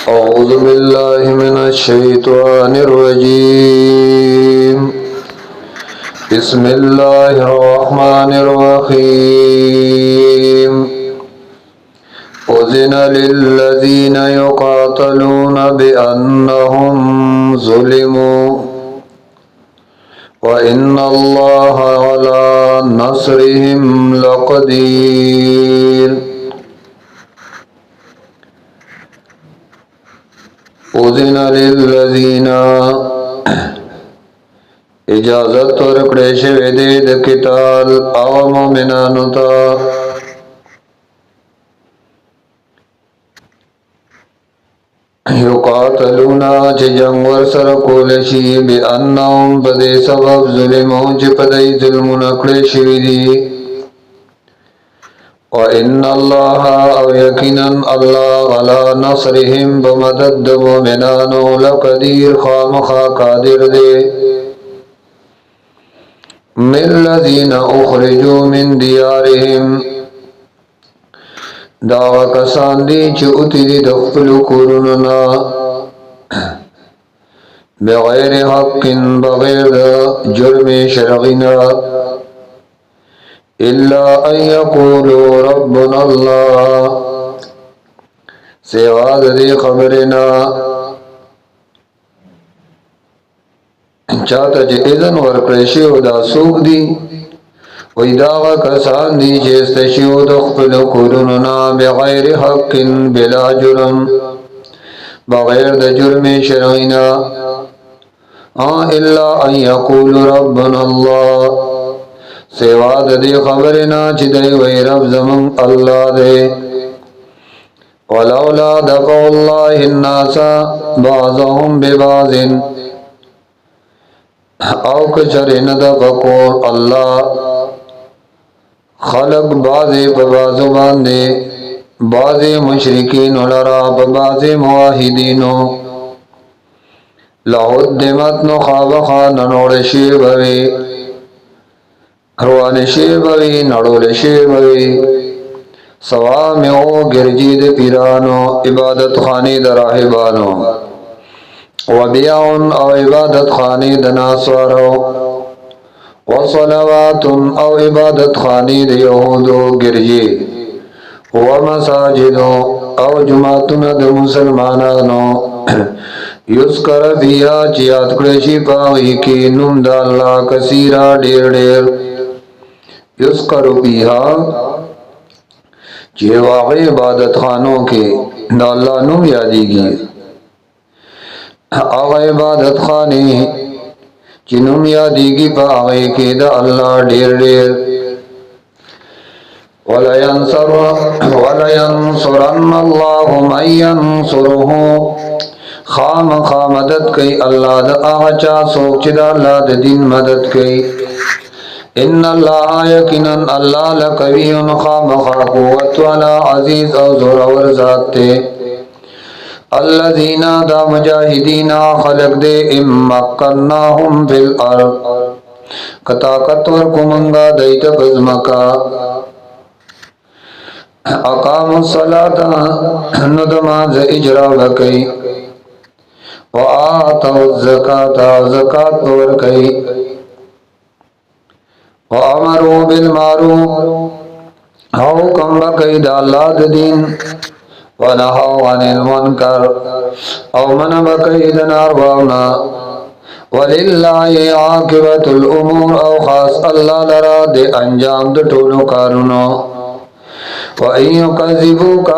أعوذ بالله من الشيطان الرجيم. بسم الله الرحمن الرحيم. أذن للذين يقاتلون بأنهم ظلموا وإن الله على نصرهم لقدير. أذن للذين اجازت ورکړې شوې ده د قتال او مؤمنانو ته یقاتلون چې جنگ ورسره کول شي بأنهم په دې سبب ظلمو چې په دې ظلمونه کړې شوي دي وَإِنَّ اللَّهَ او یقینا الله على نصرهم بمدد د مؤمنانو لقدیر خامخا قادر دی. من الذين اخرجوا من ديارهم دا کسان دي چې اوتې دي د خپل کورونو نه بغیر حق بغیر جرم شرعي نه الا ان يقولوا ربنا الله سوا د دې خبرنا چاته چې اذن ورکړی شي او دا څوک دي وای دا کسان دي چې استشهدوا د خپل کورونو نه بغیر حق بلا جرم بغیر د جرم شرعي نه الا ان يقولوا ربنا الله سوا د دې خبرنا چې دوی وای رب زمون الله دی. ولولا دفع الله الناس بعضهم ببعض او کچره نه د بکور الله خلق بعضی په بعضو باندې بعضی مشرکین لرا په بعضی موحدینو لهدمت نو خامخا ننوړ شي بوي روان شي بوي نړول شي بوي سوامعو ګرځي د پیرانو عبادت خانه د راهبانو وبيعون او عبادت خانه د ناسوارو وصلوات او عبادت خانه د يهودو ګرځي ومساجد او جماعتونه د مسلمانانو یذکر بیا چې یاد کړی شي پاوی کې نوم د الله کثیرا ډېر ډېر یذکر بیا چې واغې عبادت خانو کې د الله نوم یادېږي هغه عبادت خانه چې نوم یادېږي په هغه کې د الله ډېر ډېر ولینصرن الله من ينصره خامخا مدد کوي الله د هغه چا څوک چې د الله د دین مدد کوي. ان الله یقینا الله لقوی خامخا قوت والا عزیز او زورور ذات دی. الذين دا مجاهدین خلق دے امکناهم فی الارض کطاقت ورکومنگا دیت بزمکا اقاموا الصلاة ندماز اجرا بکی وآتوا الزکاة زکاة ورکی وامروا بالمعروف حکم بکی دا اللہ دین ونهوا عن المنکر او من بقید ناروانا وللہ عاقبت الامور او خاص اللہ لرا دے انجام دے ټولو کارونو. وَإِن يُكَذِّبُوكَ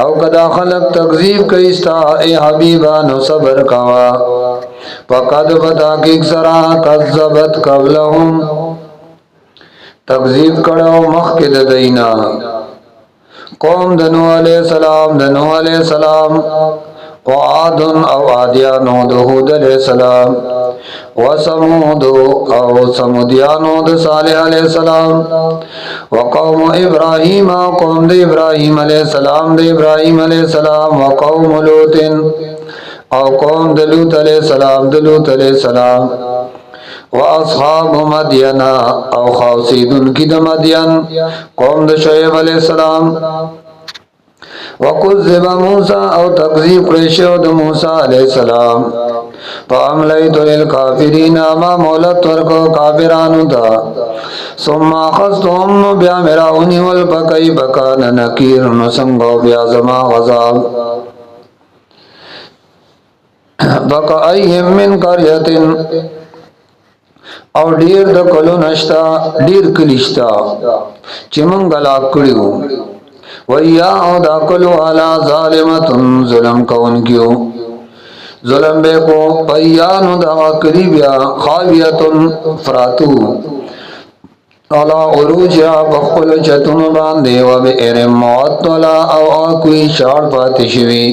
او کدا خلق تکذیب کئیستا اے حبیبانو صبر کوا فقد فتاکیک سرا کذبت قبلهم تکذیب کڑو مخکد دینا قوم د نوح علیہ السلام وعاد او عادیانو د هود علیہ السلام وثمود او ثمودیانو د صالح علیہ السلام وقوم ابراہیم قوم د ابراہیم علیہ السلام وقوم لوط او قوم د لوط علیہ السلام واصحاب مدین او خاصیدن کی د مدین قوم د شعیب علیہ السلام वकुज़िब मूसा और तकज़ीब करेशो द मूसा अलैहिस्सलाम फ़अमलैतु लिलकाफ़िरीना मा मोहलत वर्को काफ़िरानु ता सुम्मा अख़ज़्तुहुम बिया मेरा उनिवल फकैफ़ कान नकीर नुसंगो बिया ज़मा गज़ाब फकअय्यिम मिन क़र्यतिन और ढेर द कलो नश्ता ढेर कलिश्ता चिमंग गलाक कड़ियो वैया और दाकलो आला ज़ालिमतुन ज़ुल्म कौन क्यों ज़ुल्म बेको पैयानु दावा करीबिया खावियतुन फरातू अला उरूजिया बखल चतुन बांधे व बिएर मुअत्तला और कोई शाड़ पातिशवी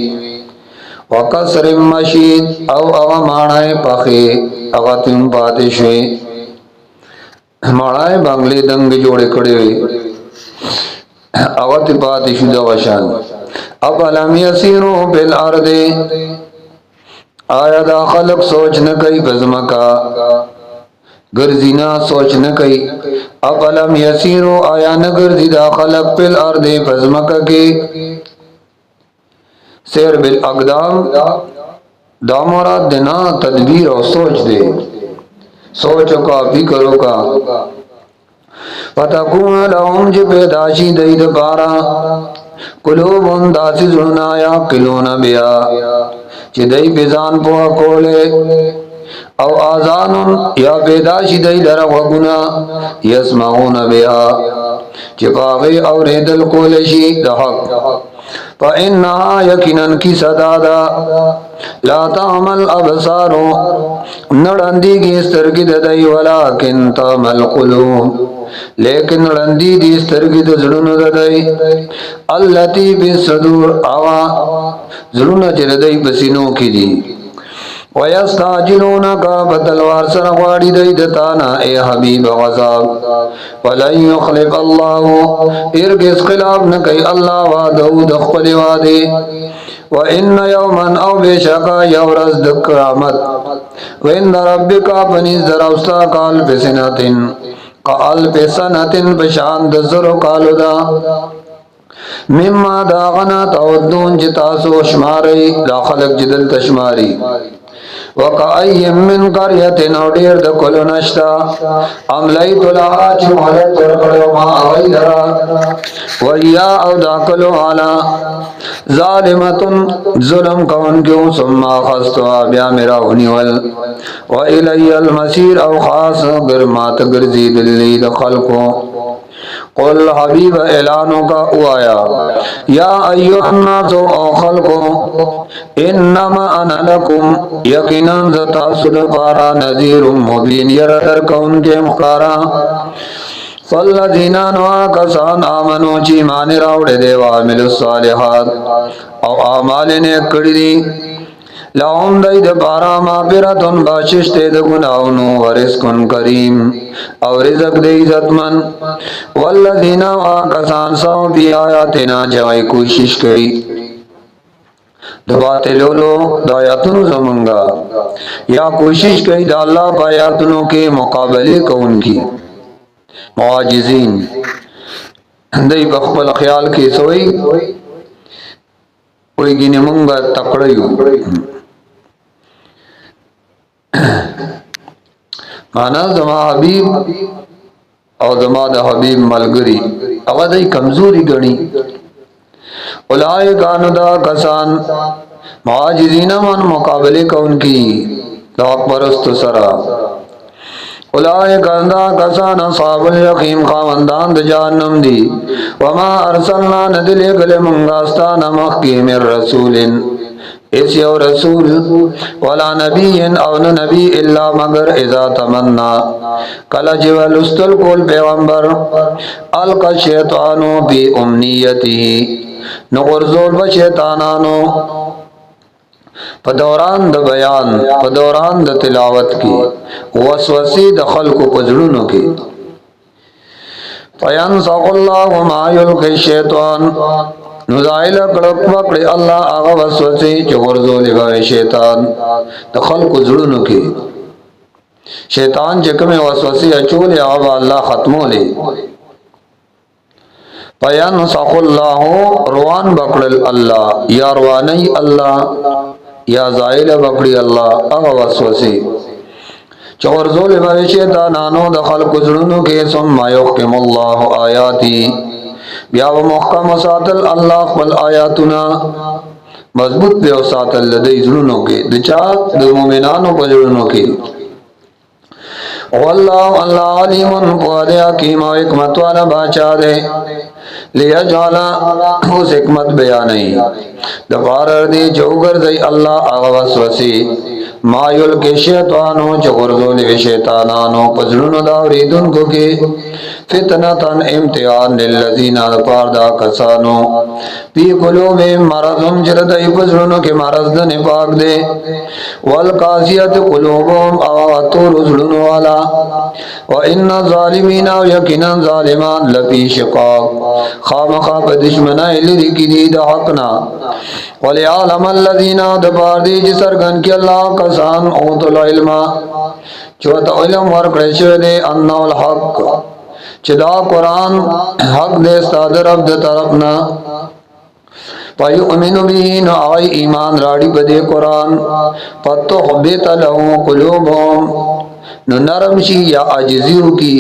वकसरिम मशीद और माणाए पखे अगतिम पातिशवी माणाए बंगले दंग जोड़े खड़े हुए अवत पातिशुदा वशान अब अलम यसीरो बिल अर्दे आया दा खलक सोच न कई बज़म का गर्जीना सोच न कई अब अलम यसीरो आया न गर्जी दा खलक बिल अर्दे बज़म का के सैर बिल अकदाम दामरा दिना तदबीर और सोच दे सोचो का फिक्रो का फतकून लहुम जे पैदाशी दईद पारा कुलूबुन दासी जुड़ना या किलोना बिया चिदई बेजान पोहा कोले औ आजानुन या पैदाशी दई दरा वगुना यस्माउन बिया चिपागे और रेदल कोलेशी दहक फ़इन्नहा यकीनन की सदादा ला तामल अबसारो नड़ंदी की स्तरगिद दई वलाकिन तामल कुलूब लेकिन नड़ंदी दी स्तरगिद ज़ुड़ुन दई अल्लती बिस्सदूर आवा ज़ुड़ुन चिरदई पसीनों की दी वयस्ताजिलूनका बतलवार सरवाड़ी दई दताना ए हबीब गज़ाब वलन युखलिफ अल्लाहु इरगिज़ खिलाफ न कई अल्लाह वादहु दख्पल वादे व इन यौमन औ बेशका यौरज दक्रामत व इन रब्बिका पनीज दरौस्ता काल पेसनतिन बशान दज़रो कालुदा मिम्मा दागना तवद्दून जितासो शमारी दाखलक जिदल तशमारी वकअय्यिम मिन क़र्यतिन और ढेर द कुल नश्ता अमलैतु लहा चुमलत करकड़ो मा अगैदरा वैया और दाकलो आला ज़ालिमतुन ज़ुल्म कौन क्यों सुम्मा अख़ज़्तुहा बिया मेरा हुनिवल व इलैयल मसीर और ख़ास गिरमात गिरजी दिल्ली द खल्को कुल हबीब ऐलानों का उआया या अय्युहन्नासु औ खल्को इन्नमा अना लकुम यकीनन ज़तासुद पारा नज़ीरुम मुबीन यरदर कौन के मुखारा फल्लज़ीना नुआ कसान आमनो ची माने रावड़े देवा मिलुस सालिहात और आमाले ने कड़ी लाउम दई द पारा माफिरतुन बख्शिश ते द गुनाहों व रिज़्कुन करीम और रिज़्क दे इज़्ज़तमन वल्लज़ीना वा कसान सौ भी आयातिना जवाई कोशिश करी दबाते लोलो दायातुन ज़मंगा या कोशिश करी दा अल्लाह पायातुनों के मुकाबले कौन की मुआजिज़ीन दई बख्बल ख्याल के सोई कोई गिने मंगा तकड़ियो माना जमा हबीब और जमा द हबीब मलगरी अवधि कमजोरी गणी उलाए कानुदा कसान मुआजिज़ीना मन मुकाबले कौन की लाख परस्त सरा उलाए कांदा कसान साबुल यकीम खावंदान द जहन्नम दी वमा अरसलना नदिले गले मंगास्ता नमक की मिर रसूलिन ऐसी और रसूल वाला नबी और नबी इल्ला मगर इज़ा तमन्ना कला जिवल उस्तल कोल पैगंबर अलका शैतानो बी उम्नियतिही नगरजोल व शैतानानो पदौरान द बयान पदौरान द तिलावत की वसवसी द खल्क़ पजड़ुनो की फयंसकुल्लाहु मा युल्क़ि शैतान नुज़ाइल कड़क पकड़े अल्लाह आगा वसवसे चोरजो लिबाए शैतान द खल्क़ जुड़ुनो की शैतान जकमे वसवसे अचोले आवा अल्लाह खत्मो ले फयनसखुल्लाहु रुआन बकड़ल अल्लाह या रुआनई अल्लाह या जाइल बकड़ी अल्लाह अग वसवसी चौरजोल भविष्य नानो दखल कुजड़ुनु के सुम्मा युहकिमुल्लाहु आयाती या व मुहकम सातल अल्लाह फल आयातुना मजबूत पे सातल लदई जुलुनो के दिचा दो मोमिनानो पजड़ुनो के वल्लाहु अल्लाह अलीमुन क़ादिर हकीम और हिकमत वाला बादशाह दे लिया जाला उस हिकमत बयान नहीं दफार दी जोगर दई अल्लाह अगवसवसी मायुल के शैतानो जगरजोल के शैतानानो पजलुन दावरीदुन को के फितनतन इम्तिहान लिल्लज़ीना पारदा कसानो पी कुलूबिहिम मरज़ुन जरदई पजलुन के मरज़ द निफाक दे वल कासियत कुलूबुहुम आवातुर जुलुन वाला व इन्ना ज़ालिमीना यकीनन ज़ालिमान लफी शिक़ाक़ खामखा पे दुश्मना इल्ली की दीद हकना वलियालम अल्लज़ीना दबारदी जिसरगन के अल्लाह कसान ओतुल इल्मा चौथ इल्म वर कृष्ण दे अन्नउल हक चिदा कुरान हक दे सादर अब्द तरफना पयुमिनु बिही न आई ईमान राड़ी बदे कुरान पत्तो हब्बत लहु कुलूबुहुम न नरमशी या अजजियु की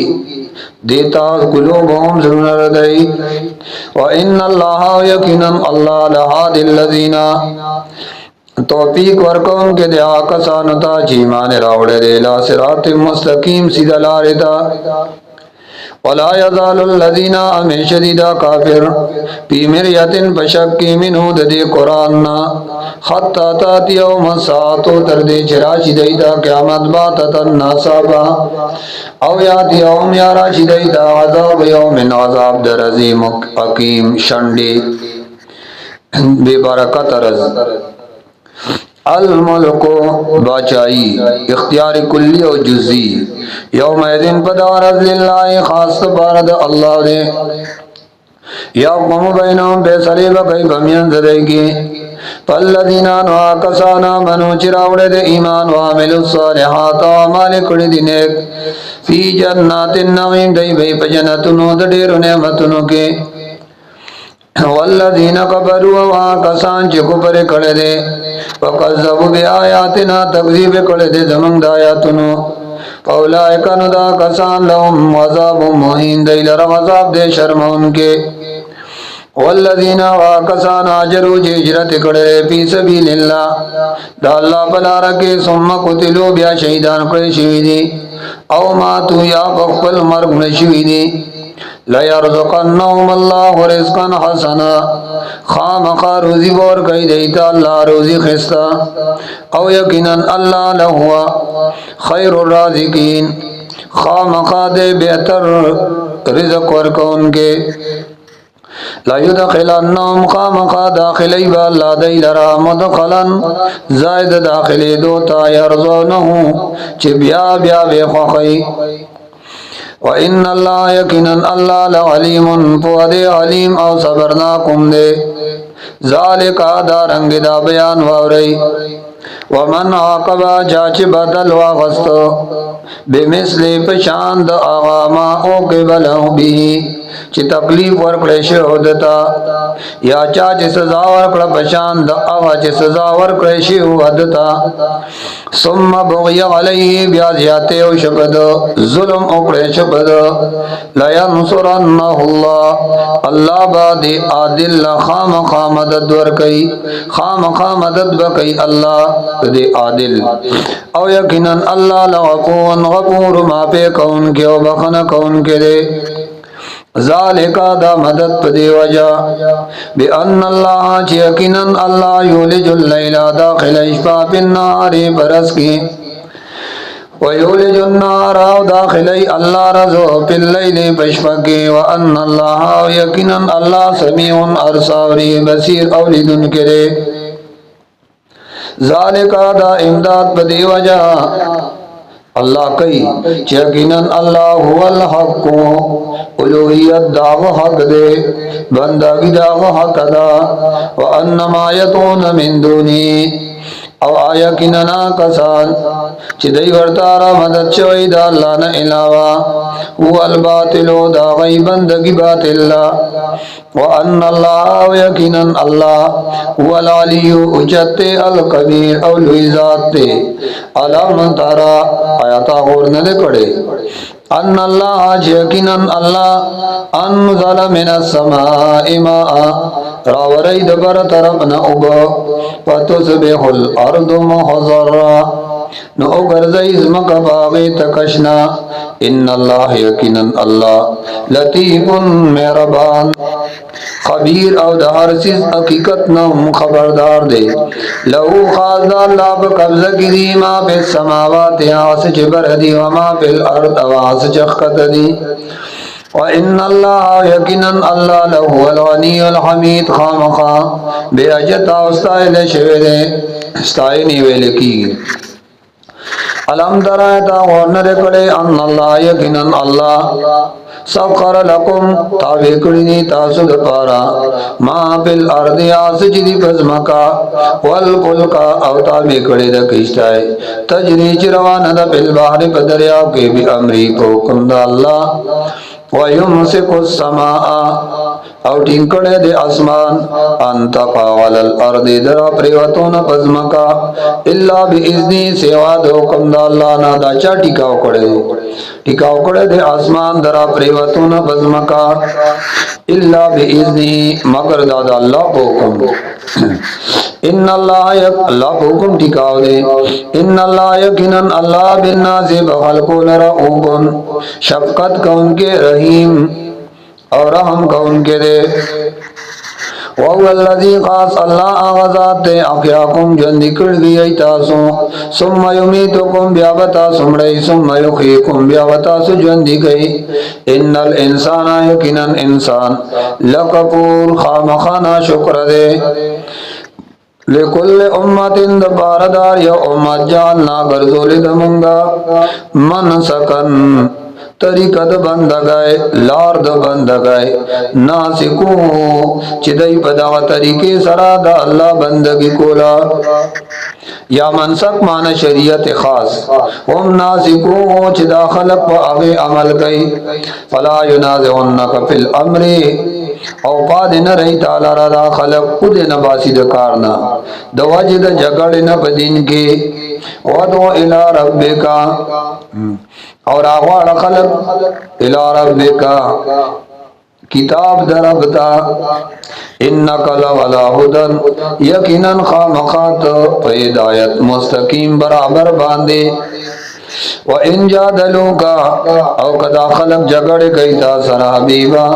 देता कुलूबुहुम ज़ुनरदई व इन्नल्लाह यकीनन अल्लाह लहादिल लज़ीना तौफीक वर्कौन के दया कसानता जीमान रावड़े देला सिरात मुस्तकीम सीधा लारेता वला यज़ालुल लज़ीना अमेशदीदा काफिर पी मिरयतिन बशक्की मिन्हु ददे कुरान हत्ता ताती यौम सातो तरदे चिराशिदैता क़यामत बाततन नासाबा औ याती यौम याराशिदैता अज़ाब यौमिन अज़ाब दरज़ीम हकीम शंडी बेबरकत रज़ अल मुल्को बाचाई इख्तियार कुल्ली और जुज़ी यौमैदिन पदारज़ लिल्लाहि खास बारद अल्लाह दे यक़ुमु बैनहुम फैसले बकई बमियन ज़देगी पल्लज़ीना नुआ कसाना मनु चिरावड़े दे ईमान वामिलुस सालिहात मालिक दिनेक फी जन्नातिन नईम दई भई पजनतुनु दडेरु नेमतुनु के वल्लज़ीना कफरू वहाँ कसान चिको परे कड़े दे वकज़्ज़बू बिआयातिना तकज़ीब कड़े दे जमंग दायातुनु फौलाइका नुदा कसान लहुम अज़ाबुम मुहीन दैलर अज़ाब दे शर्मौन के वल्लज़ीना वहाँ कसान आजरू हिजरत कड़े फी सबीलिल्लाह दाल्ला पला रखे सुम्मा कुतिलू बिया शहीदान कड़े शिवीदी औ मातू या बख्पल मर्ग शिवीदी लयरज़ुक़न्नहुम अल्लाहु रिज़्क़न हसना खामखा रोज़ी बोर कई देता अल्लाह रोज़ी खिस्ता औ यकीनन अल्लाह लहुआ खैरुर राज़िकीन खामखा दे बेहतर रिज़्क़ वर्कौन के लयुदखिलन्नहुम खामखा दाखिलै बा अल्लाह दई लरा मुदखलन ज़ायद दाखिले दोता यरज़ौनहु चे ब्या ब्या बेख्वाखई व इन्नल्लाह यकीनन अल्लाह लअलीमुन पुअदे अलीम और सबरनाकुम दे ज़ालिका दारंग दा बयान वावरई वमन आकबा जाच बदल वागस्त बेमिसले पशांद आगामा ओ के बलहु बिही ची तकलीफ वर्कड़े होदता या चाच सजा वर्कड़ पशांद आवा ची सजा वर्कड़े होदता सुम्मा बुग़य अलैहि ब्याज़ियाते ओ शबद जुल्म उकड़े शबद लयंसुरन्नहुल्लाह अल्लाह बादे आदिल खामखा मदद वर्कई खामखा मदद बकई अल्लाह दे आदिल औ यकीनन अल्लाह लगफूर गफूर माफे कौन के ओ बखन कौन के दे ज़ालिका दा मदद पदे वजा बिअन्नल्लाह यकीनन अल्लाह युलिजुल लैला दाखिल इश्फा बिन्नारी बरस की व युलिजुन नारा दाखिल अल्लाह रज़ो फिल लैली बशफकी व अन्नल्लाह यकीनन अल्लाह समीउन अरसावरी बसीर औलिदुन के दे ज़ालिका दा इमदाद पदे वजा अल्लाह कई यकीनन अल्लाह हुवल हक उलूहियत दाव हक दे बंदगी दाव हक अदा व अन्नमा यतून मिन दूनी او آیقیننا کسان چی دی ورطارا مدد شوی دا اللہ نا علاوہ هو الباطلو دا غی بندگی باطل وان اللہ یقینا اللہ هو العلیو اجت الکبیر او لوی ذات تے علام تارا آیاتا غور نہ کڑے ان اللہ یقینا اللہ انزل من السماء ماء راوری دبر طرفنا اوبا فتصبح الارض محضرا نو گرزئی زمکا باغی تکشنا ان اللہ یقینا اللہ لطیف مہربان خبیر او دا ہر چیز حقیقت نو خبردار دے لہو خاص دا اللہ بقبضہ کی دی ما پی السماوات آس چبر دی وما پی الارض آس چخت دی وَإِنَّ اللَّهَ يَقِينًا اللَّهُ لَهُ الْغَنِيُّ الْحَمِيدُ خامخا بے اجتا استائل شویدے استائنی ویلکی علم درائتا غورنر کڑے ان اللہ یقیناً اللہ سخر لکم تابکڑی تاسد پارا ما پل ارد آسجدی پزمکا والفلکا او تابکڑی دا کشتائے تجری چروان دا پل بحر پدریاو کے بھی امری کو کند اللہ وَيُمْسِكُ السَّمَاءَ او ٹینکڑے دے اسمان انتقا والالارض درا پریوتون پزمکا اللہ بِإِذْنِ سوا دو کمد اللہ نا دا چا ٹکاو کڑے دے اسمان درا پریوتون پزمکا اللہ بِإِذْنِ مگر دادا اللہ پوکم ان اللہ حکم ٹھکاو دے ان اللہ یقیناً اللہ بالناس بخلقو لرؤوف شفقت کا ان کے رحیم اور رحم کا ان کے دے وَهُوَ الَّذِي خاص اللہ آغازات دے احیاکم جن دکڑ گئی تاسو ثم یمیتکم بیابتا سمڑی ثم یخیکم بیابتا سو جن دی گئی ان الانسان یقیناً انسان لکفور خامخانا شکر دے لکل امت باردار یا امت جعلنا گرزولی دمنگا من سکن طریقہ دا بندگائے لار دا بندگائے ناسکو چدئی پدا طریقے سرا دا اللہ بندگی کولا یا منسک معنی شریعت خاص ہم ناسکو چدا خلق و اغی عمل گئی فلا ینازعنک فی الامر او پا دینا رہی تعالی را دا خلق خود نباسی دا کارنا دواجی دا جگڑ نب دین کے ودو الى ربکا اور آغوار خلق الى ربکا کتاب دربتا انکا لولا ہدن یقیناً خامخات ہدایت مستقیم برابر باندے وَإِن جَادَلُوكَ او کدا خلق جگڑ گئی تا سر حبیبا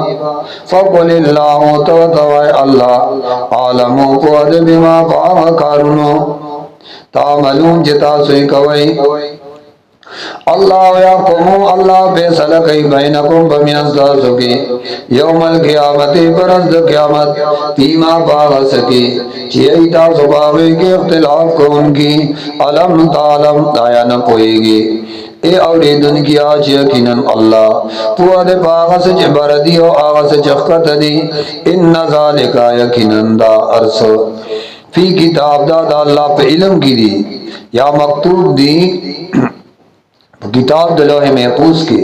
فَقُلِ اللَّهُ توتوائے اللہ عالمو قواد بما فاہ کارنو تعملون جتا سوئی کوئی اللہ یاکمو اللہ فیصلہ کئی بینکم بمیانستا سکی یوم القیامت پرست قیامت فیما باغ سکی چیئی تاسو باغی کے اختلاف کو ان کی علم تعلم دایا نہ پوئے گی اے اولیدن کی آج یقیناً اللہ پواد باغ سے بردی و آغا سے چخکت دی ان ذالکا یقیناً دا عرص فی کتاب دا اللہ پہ علم کی دی یا مکتوب دی کتاب دلوح محفوظ کی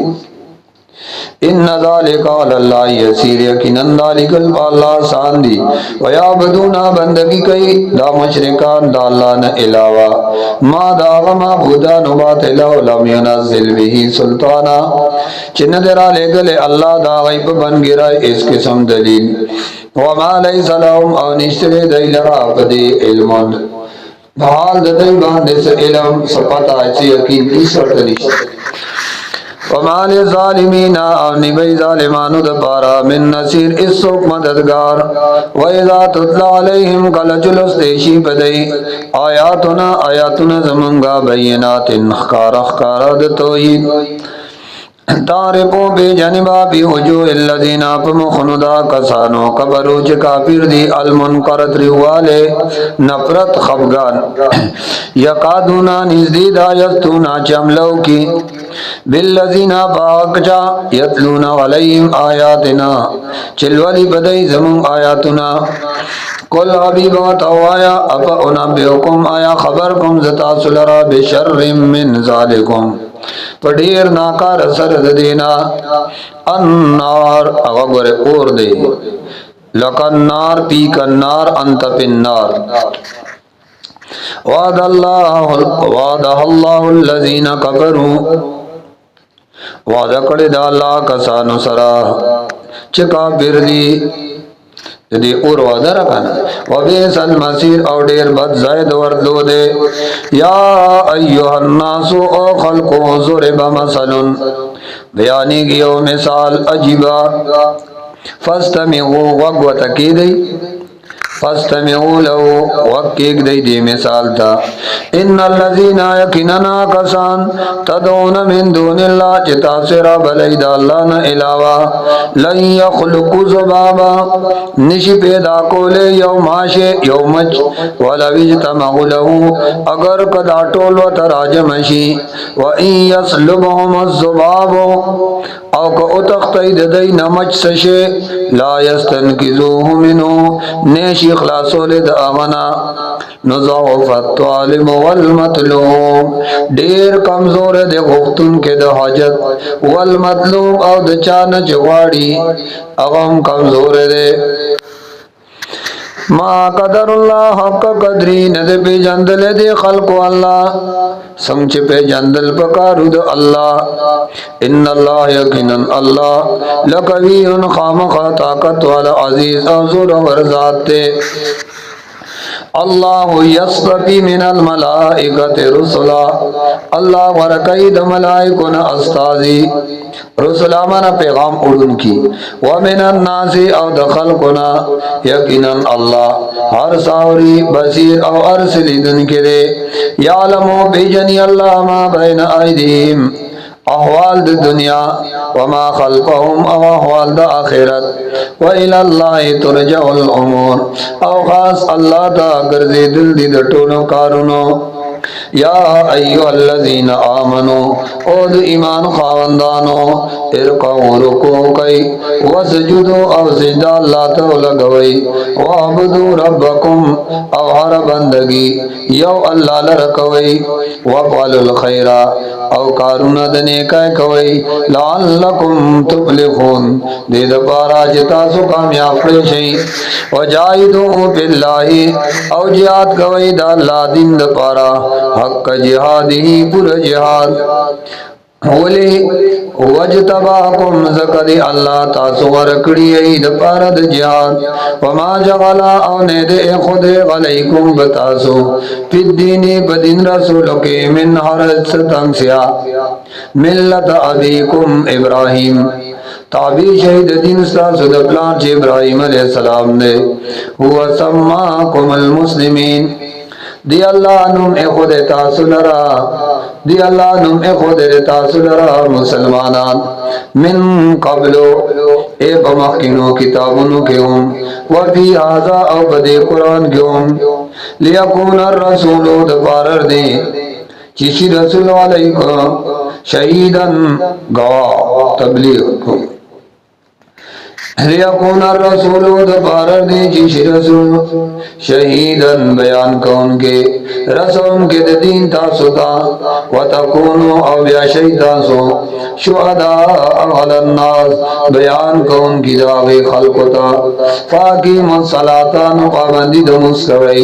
ان ذالک علی اللہ یسیر یقیناً ذالک اللہ آسان دی ویعبدونا بندگی کئی دا مشرکان دا اللہ نہ علاوہ ما دا غما بودا نبات الہ لم ینزل بھی سلطانا چن درا لے گلے اللہ دا غیب بن گرائے اس قسم دلیل وما لیس لهم او نشتر دی لرا پدی علمون بحال ددائی باندے سے علم سپتا ایسی یقین اس وقت نشتر وَمَا لِلظَّالِمِينَ او نبی ظالمانو دپارا من نصیر اس سوک مددگار وَإِذَا تُتْلَى عَلَيْهِمْ کَلَجُلُسْ دیشی بدئی آیاتنا زمنگا بینات اخکار دتوئی تارکو بے جانبا بی وجوہ الذین پمخندا کسانو کبرو چ کافر دی المنکرت ریوالے نفرت خفگان یقادونا نزدید آیتونا چملو کی بالذین باقجا یتلون علیہم آیاتنا چلولی بدئی زمون آیاتنا कुल हबीबा तवाया अफ उनब्बिउकुम आया खबर कुम जता सुलरा बिशर्रिम मिन ज़ालिकुम पढ़ेर नाकार सरद देना अन्नार अगबर और दे लकन्नार पी कन्नार अंत पिन्नार वादल्लाहुल्लज़ीना कफरू वादा करे दाला कसानु सरा चका बिरदी यदि और वादा रखा ना वबेसल मसीर और डेर बद जायद वर्दो दे या अय्युहन्नासु ओ खल्को ज़ुरिबा मसलुन बयानी गियो मिसाल अजीबा फस्तमिऊ वगवत की दी फस्तमिऊ लहू वक्कीक दी मिसाल था इन्नल्लज़ीना यकीनना कसान तदऊन मिन दूनिल्लाह चितासिरा बलैदा अल्लाह न इलावा लन यखलुकु ज़ुबाबा निश पैदा कोले यौमाशे यौमच वलविजतमउ लहू अगर कदा टोल व तराजमशी व इन यसलुबहुम ज़ुबाबु औ को उतख्तैद दई नमच सशे ला यस्तनकिज़ूहु मिन्हु नेशी खलासोले दावना नुज़अफ़त तालिब वल मतलूब ढेर कमजोर दे गुफ्तुन के द हाजत वल मतलूब औ द चान जवाड़ी अगम कमजोर दे मा कदरुल्लाह हक कदरी नद पे जंदल दे खल्को अल्लाह समझ पे जंदल पकारुद अल्लाह इन्नल्लाह यकीनन अल्लाह लकवीयुन खामखा ताकत वाला अजीज अज़ुर वरज़ाते अल्लाह यस्तफी मिनल मलाइकति रुसुला अल्लाह वरकईद मलाइकुन अस्ताजी रुसुला मना पैगाम उड़न की व मिनन नासी औ दखल कुना यकीनन अल्लाह हर सावरी बसीर औ अरसलिदन के दे यालमो बेजनी अल्लाह मा बैन ऐदीहिम अहवाल द दुनिया वमा खल्फहुम अहवाल द आखिरत व इलल्लाहि तुरजउल उमूर औ खास अल्लाह ता गर्जे दिल दी द टोनो कारुनो या अय्युहल्लज़ीना आमनू ओद ईमान खावंदानो इरकऊ रुकू कई वसजुदू औ सिजदा अल्लाह तो लगवई वअबुदू रब्बकुम औ हर बंदगी यौ अल्लाह लरकवई वफ़अलुल खैरा औ कारुना दने कै कवई लअल्लकुम तुफ्लिहून दे द पारा जिता सु कामयाब पेशई वजाहिदू बिल्लाहि औ जिहाद कवई द अल्लाह दिन द पारा हक जिहादी पुर जिहाद होले वजतबाकुम ज़करी अल्लाह तासु वरकड़ी ईद पारद जिहाद वमा जगला औने दे खुदे अलैकुम बतासु फिद्दीनी बदिन रसूल के मिन हरज तंसिया मिल्लत अबीकुम इब्राहिम ताबी शहीद दिन सा सुद प्लान इब्राहिम अलैहिस्सलाम ने हुआ सम्माकुमुल मुस्लिमीन दी अल्लाह नुम ए खुद तासुलरा दी अल्लाह नुम ए खुद तासुलरा मुसलमानान मिन कब्लो ए बमखिनो किताबुनु के वफी हाजा औ बदे कुरान के लियकून रसूल द पारर दे चिशी रसूल अलैकुम शहीदन गवाह तबलीग लियकून रसूल द पारर दे चिशी रसूल शहीदन बयान कौन के रसूल के दीन तासुता व तकूनु अव्या शहीदासो शुहदा अलन्नास बयान कौन की दावे खल्कुता फाकीम सलाता नु पाबंदी द मुस्कवई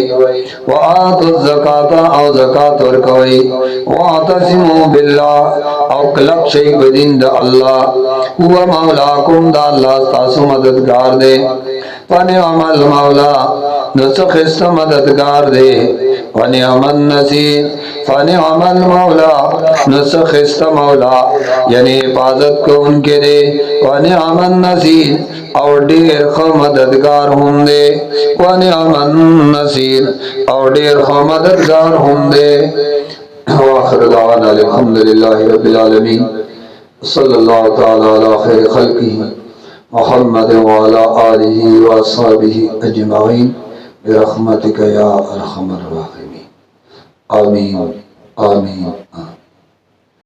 व आतु ज़काता औ ज़कात वर कवई व अतसिमु बिल्लाह औ कलक शै बदिन द अल्लाह हुवा मौलाकुम द अल्लाह तासु मददगार दे पने अमल मौला नसखिस्त मददगार दे फने अमन नसीर फने अमल मौला नसखिस्त मौला यानी हिफाजत को उनके दे फने अमन नसीर और ढेर ख मददगार होंगे फने अमन नसीर और ढेर ख मददगार होंगे आखिर दावाना अल्हम्दुलिल्लाहि रब्बिल आलमीन सल्लल्लाहु तआला अला खैर खल्क़िही मुहम्मद व अला आलिहि व अस्हाबिहि अजमाइन बिरहमतिका या अरहमर राहिमीन आमीन आमीन।